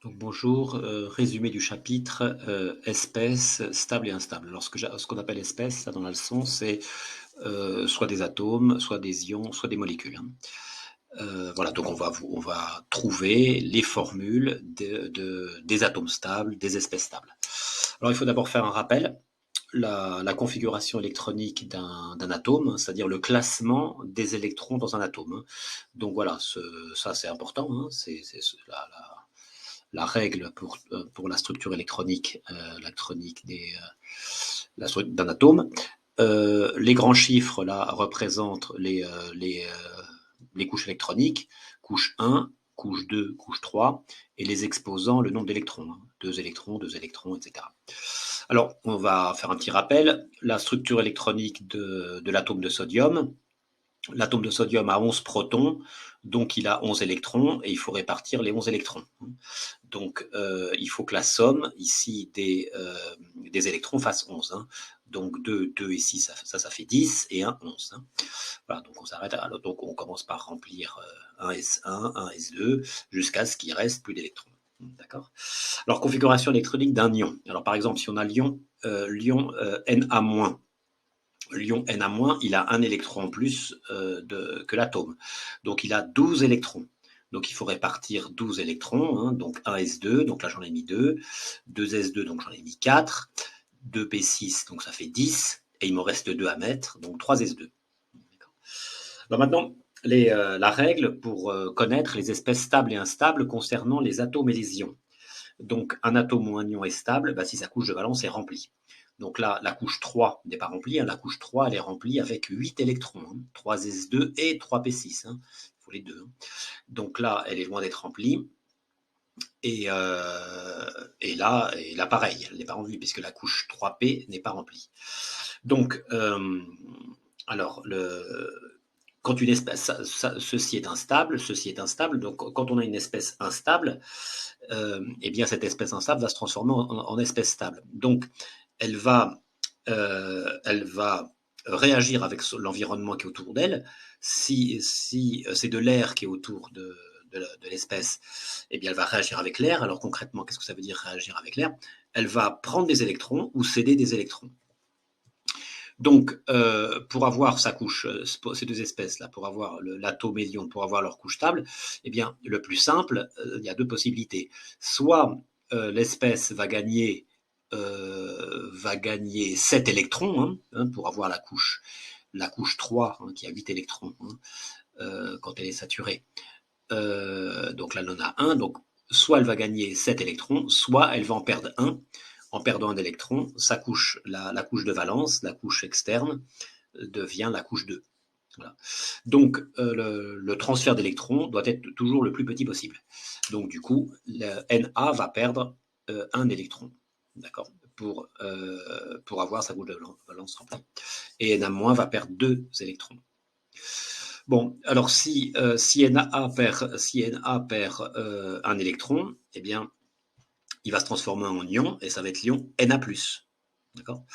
Donc bonjour, résumé du chapitre espèces stables et instables. Alors ce qu'on appelle espèces, ça dans la leçon, c'est soit des atomes, soit des ions, soit des molécules. Hein. Voilà, donc on va trouver les formules des atomes stables, des espèces stables. Alors il faut d'abord faire un rappel. La configuration électronique d'un atome, hein, c'est-à-dire le classement des électrons dans un atome. Hein. Donc voilà, ça c'est important. Hein, la règle pour la structure électronique, d'un atome. Les grands chiffres là représentent les couches électroniques, couche 1, couche 2, couche 3, et les exposants le nombre d'électrons, hein, 2 électrons, 2 électrons, etc. Alors, on va faire un petit rappel. La structure électronique de l'atome de sodium. L'atome de sodium a 11 protons, donc il a 11 électrons, et il faut répartir les 11 électrons. Donc, il faut que la somme ici des électrons fasse 11. Hein. Donc 2 et 6, ça fait 10, et 1, 11. Hein. Voilà, donc on s'arrête. Alors, donc on commence par remplir un S1, un S2, jusqu'à ce qu'il reste plus d'électrons. D'accord. Alors, configuration électronique d'un ion. Alors, par exemple, si on a l'ion Na-, l'ion Na-, il a un électron en plus que l'atome. Donc, il a 12 électrons. Donc, il faut répartir 12 électrons. Hein, donc, 1 S2, donc là, j'en ai mis 2. 2 S2, donc j'en ai mis 4. 2 P6, donc ça fait 10. Et il me reste 2 à mettre, donc 3 S2. Alors maintenant, la règle pour connaître les espèces stables et instables concernant les atomes et les ions. Donc, un atome ou un ion est stable si sa couche de valence est remplie. Donc là, la couche 3 n'est pas remplie. Hein. La couche 3, elle est remplie avec 8 électrons. Hein. 3 S2 et 3 P6. Hein. Il faut les deux. Hein. Donc là, elle est loin d'être remplie. Et là, pareil, elle n'est pas remplie puisque la couche 3P n'est pas remplie. Donc, alors, quand une espèce, ceci est instable. Donc, quand on a une espèce instable, eh bien, cette espèce instable va se transformer en espèce stable. Donc, elle va, elle va réagir avec l'environnement qui est autour d'elle. Si c'est de l'air qui est autour de l'espèce, eh bien, elle va réagir avec l'air. Alors, concrètement, qu'est-ce que ça veut dire réagir avec l'air? Elle va prendre des électrons ou céder des électrons. Donc, pour avoir sa couche, ces deux espèces-là, pour avoir l'atome et l'ion, pour avoir leur couche stable, eh bien, le plus simple, il y a deux possibilités. Soit l'espèce va gagner 7 électrons pour avoir la couche 3 qui a 8 électrons quand elle est saturée. Donc là, elle en a un. Donc, soit elle va gagner 7 électrons, soit elle va en perdre un. En perdant un électron, la couche de valence, la couche externe, devient la couche 2. Voilà. Donc, le transfert d'électrons doit être toujours le plus petit possible. Donc, du coup, le Na va perdre un électron. D'accord, pour avoir sa couche de valence remplie. Et Na- va perdre 2 électrons. Bon, alors si Na perd un électron, eh bien, il va se transformer en ion et ça va être l'ion Na+. D'accord.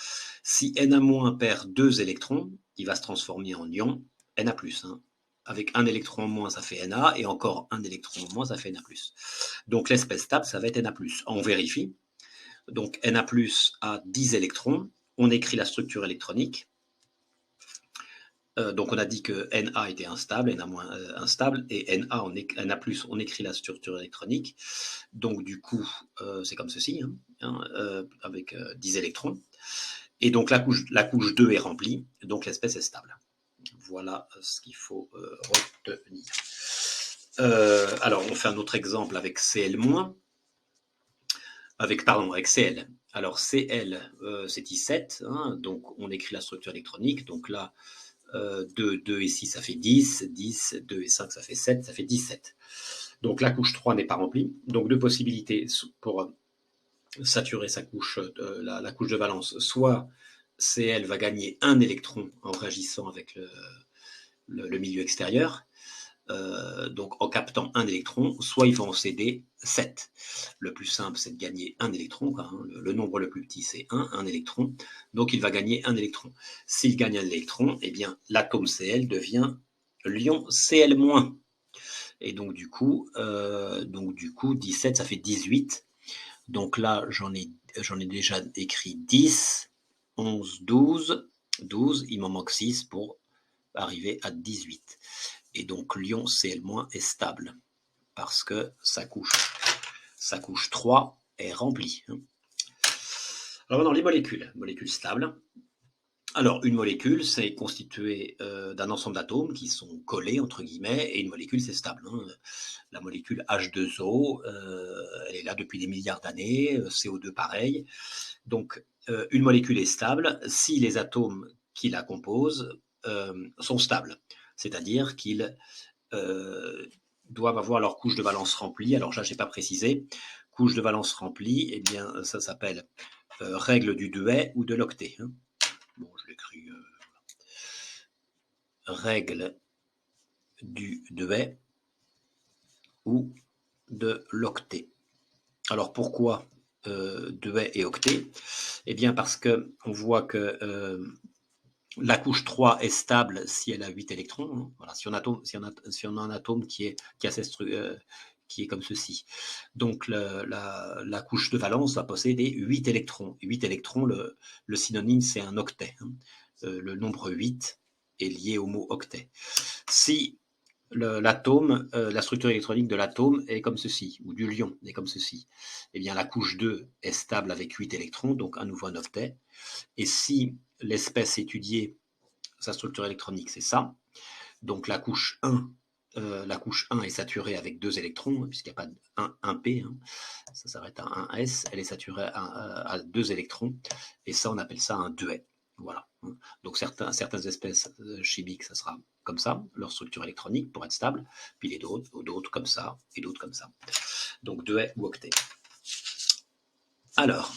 Si Na- perd 2 électrons, il va se transformer en ion Na+. Hein. Avec un électron en moins, ça fait Na, et encore un électron en moins, ça fait Na+. Donc l'espèce stable, ça va être Na+. On vérifie. Donc Na+ a 10 électrons. On écrit la structure électronique. Donc on a dit que Na était instable, Na- instable, et Na+, on écrit la structure électronique. Donc du coup, c'est comme ceci, avec 10 électrons. Et donc la couche 2 est remplie, donc l'espèce est stable. Voilà ce qu'il faut retenir. Alors on fait un autre exemple avec Cl-, avec Cl. Alors Cl, c'est 17, donc on écrit la structure électronique. Donc là, 2 et 6, ça fait 10, 10, 2 et 5, ça fait 7, ça fait 17. Donc la couche 3 n'est pas remplie. Donc deux possibilités pour saturer sa couche, la couche de valence. Soit Cl va gagner un électron en réagissant avec le milieu extérieur, donc en captant un électron, soit il va en céder 7. Le plus simple, c'est de gagner un électron. Le nombre le plus petit, c'est un électron. Donc il va gagner un électron. S'il gagne un électron, eh bien l'atome Cl devient l'ion Cl-. Et donc du coup, 17, ça fait 18. Donc là, j'en ai déjà écrit 10, 11, 12, 12. Il m'en manque 6 pour arriver à 18. Et donc l'ion Cl- est stable parce que sa couche 3 est remplie. Alors maintenant, les molécules stables. Alors, une molécule, c'est constitué d'un ensemble d'atomes qui sont collés, entre guillemets, et une molécule, c'est stable. La molécule H2O, elle est là depuis des milliards d'années, CO2 pareil. Donc, une molécule est stable si les atomes qui la composent sont stables, c'est-à-dire qu'ils doivent avoir leur couche de valence remplie. Alors là, je n'ai pas précisé. Couche de valence remplie, eh bien, ça s'appelle règle du Dewey ou de l'octet. Bon, je l'écris règle du Dewey ou de l'octet. Alors pourquoi Dewey et octet? Eh bien parce que on voit que la couche 3 est stable si elle a 8 électrons. Voilà, si on a un atome qui est comme ceci. Donc la couche de valence va posséder 8 électrons. 8 électrons, le synonyme c'est un octet. Le nombre 8 est lié au mot octet. Si l'atome, la structure électronique de l'atome est comme ceci, ou du lion est comme ceci, eh bien la couche 2 est stable avec 8 électrons, donc à nouveau un octet. Et si l'espèce étudiée, sa structure électronique, c'est ça, donc la couche 1 est saturée avec 2 électrons, puisqu'il n'y a pas un P, ça s'arrête à un S, elle est saturée à 2 électrons, et ça, on appelle ça un Dewey. Voilà. Donc certaines espèces chimiques, ça sera comme ça, leur structure électronique pour être stable, puis les d'autres comme ça, et d'autres comme ça. Donc Dewey ou octet. Alors,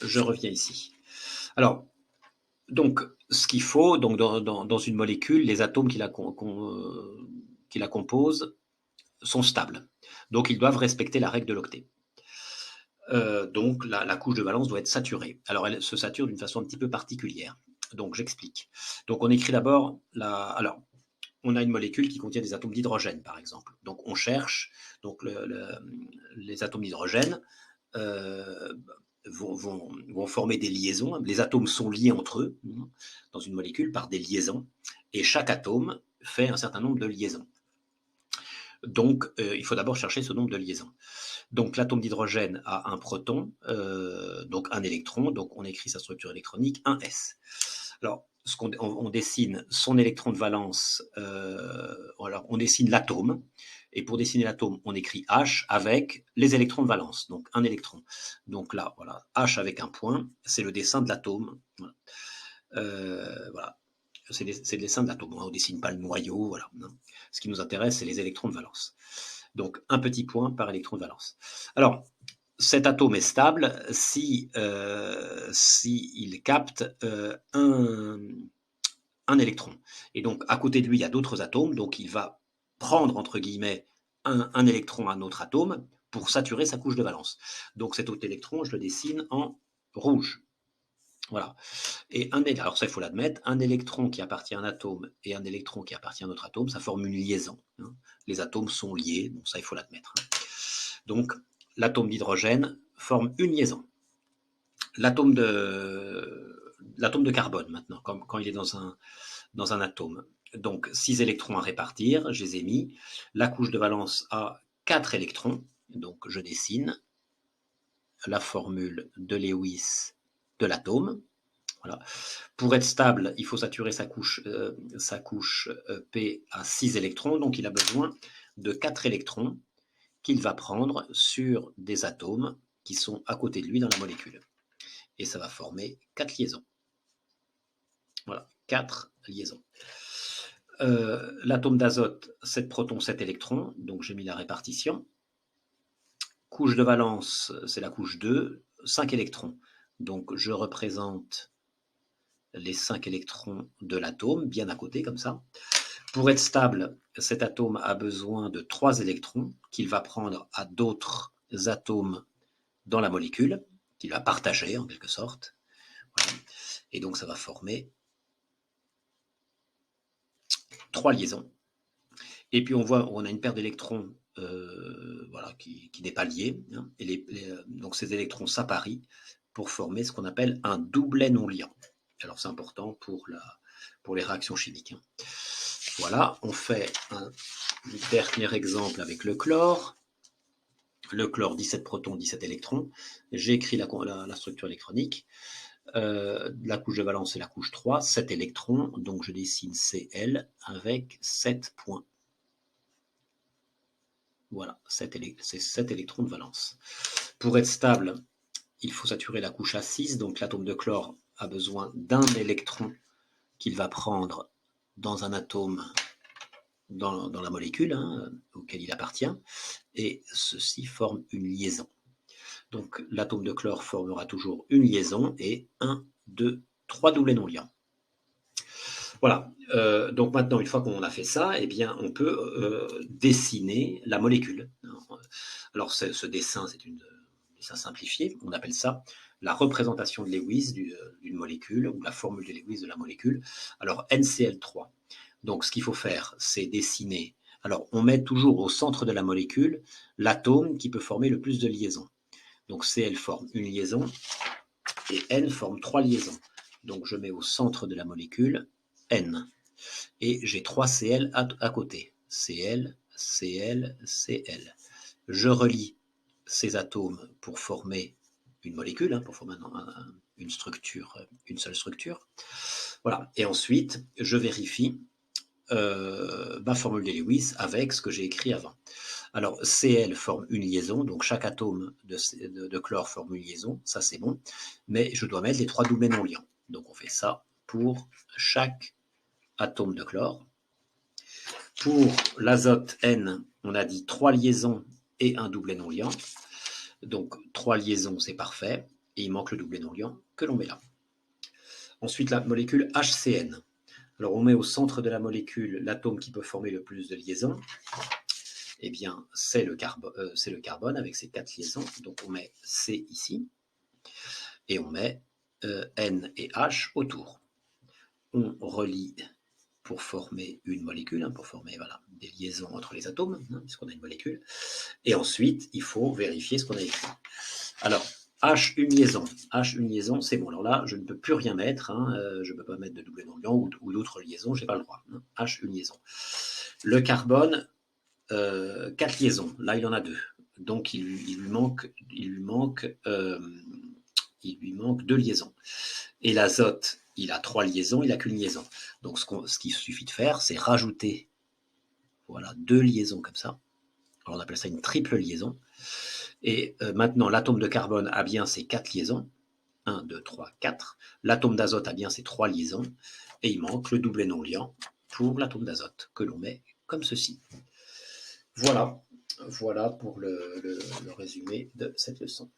je reviens ici. Alors, donc, ce qu'il faut, donc dans une molécule, les atomes qui la composent sont stables. Donc, ils doivent respecter la règle de l'octet. Donc, la couche de valence doit être saturée. Alors, elle se sature d'une façon un petit peu particulière. Donc, j'explique. Donc, on écrit d'abord alors, on a une molécule qui contient des atomes d'hydrogène, par exemple. Donc, on cherche donc les atomes d'hydrogène vont former des liaisons. Les atomes sont liés entre eux dans une molécule par des liaisons, et chaque atome fait un certain nombre de liaisons. Donc, il faut d'abord chercher ce nombre de liaisons. Donc, l'atome d'hydrogène a un proton, donc un électron, donc on écrit sa structure électronique, un S. Alors, on dessine son électron de valence, alors on dessine l'atome, et pour dessiner l'atome, on écrit H avec les électrons de valence, donc un électron. Donc là, voilà, H avec un point, c'est le dessin de l'atome. Voilà. Voilà. C'est le dessin de l'atome. On ne dessine pas le noyau. Voilà. Ce qui nous intéresse, c'est les électrons de valence. Donc, un petit point par électron de valence. Alors, cet atome est stable si il capte un électron. Et donc, à côté de lui, il y a d'autres atomes. Donc, il va prendre, entre guillemets, un électron à un autre atome pour saturer sa couche de valence. Donc, cet autre électron, je le dessine en rouge. Voilà. Et alors ça, il faut l'admettre, un électron qui appartient à un atome et un électron qui appartient à un autre atome, ça forme une liaison. Les atomes sont liés, donc ça, il faut l'admettre. Donc, l'atome d'hydrogène forme une liaison. L'atome de carbone, maintenant, quand il est dans un atome. Donc, 6 électrons à répartir, je les ai mis. La couche de valence a 4 électrons, donc je dessine la formule de Lewis de l'atome. Voilà. Pour être stable, il faut saturer sa couche P à 6 électrons, donc il a besoin de 4 électrons qu'il va prendre sur des atomes qui sont à côté de lui dans la molécule. Et ça va former 4 liaisons. Voilà, 4 liaisons. L'atome d'azote, 7 protons, 7 électrons, donc j'ai mis la répartition. Couche de valence, c'est la couche 2, 5 électrons. Donc je représente les 5 électrons de l'atome, bien à côté, comme ça. Pour être stable, cet atome a besoin de 3 électrons qu'il va prendre à d'autres atomes dans la molécule, qu'il va partager en quelque sorte. Voilà. Et donc ça va former 3 liaisons. Et puis on voit, on a une paire d'électrons voilà, qui n'est pas liée. Hein, et donc ces électrons s'apparient pour former ce qu'on appelle un doublet non liant. Alors c'est important pour les réactions chimiques. Hein. Voilà, on fait un dernier exemple avec le chlore. Le chlore, 17 protons, 17 électrons. J'ai écrit la structure électronique. La couche de valence, c'est la couche 3, 7 électrons. Donc je dessine Cl avec 7 points. Voilà, c'est 7 électrons de valence. Pour être stable, il faut saturer la couche A6. Donc l'atome de chlore a besoin d'un électron qu'il va prendre dans un atome dans la molécule hein, auquel il appartient, et ceci forme une liaison. Donc l'atome de chlore formera toujours une liaison et 1, 2, 3 doublets non liants. Voilà, donc maintenant, une fois qu'on a fait ça, eh bien, on peut dessiner la molécule. Alors ce dessin, c'est un dessin simplifié, on appelle ça la représentation de Lewis d'une molécule, ou la formule de Lewis de la molécule. Alors NCl3. Donc ce qu'il faut faire, c'est dessiner. Alors on met toujours au centre de la molécule l'atome qui peut former le plus de liaisons. Donc Cl forme une liaison et N forme 3 liaisons. Donc je mets au centre de la molécule N. Et j'ai 3 Cl à côté. Cl, Cl, Cl. Je relie ces atomes pour former une molécule, hein, pour former une structure, une seule structure. Voilà. Et ensuite, je vérifie ma formule de Lewis avec ce que j'ai écrit avant. Alors, Cl forme une liaison, donc chaque atome de chlore forme une liaison, ça c'est bon, mais je dois mettre les 3 doublets non liants. Donc on fait ça pour chaque atome de chlore. Pour l'azote N, on a dit 3 liaisons et un doublet non liant. Donc 3 liaisons, c'est parfait, et il manque le doublet non liant que l'on met là. Ensuite, la molécule HCN. Alors on met au centre de la molécule l'atome qui peut former le plus de liaisons. Eh bien, c'est le carbone avec ses 4 liaisons. Donc on met C ici, et on met N et H autour. On relie pour former une molécule, hein, pour former voilà, des liaisons entre les atomes, hein, puisqu'on a une molécule. Et ensuite, il faut vérifier ce qu'on a écrit. Alors, H, une liaison, c'est bon. Alors là, je ne peux plus rien mettre. Hein, je ne peux pas mettre de double non liant ou d'autres liaisons, je n'ai pas le droit. Hein. H, une liaison. Le carbone, 4 liaisons. Là, il en a 2. Donc, il lui manque 2 liaisons. Et l'azote, il a 3 liaisons, il n'a qu'une liaison. Donc, ce qu'il suffit de faire, c'est rajouter voilà, 2 liaisons comme ça. Alors, on appelle ça une triple liaison. Et maintenant, l'atome de carbone a bien ses 4 liaisons. 1, 2, 3, 4. L'atome d'azote a bien ses 3 liaisons. Et il manque le doublet non liant pour l'atome d'azote, que l'on met comme ceci. Voilà pour le résumé de cette leçon.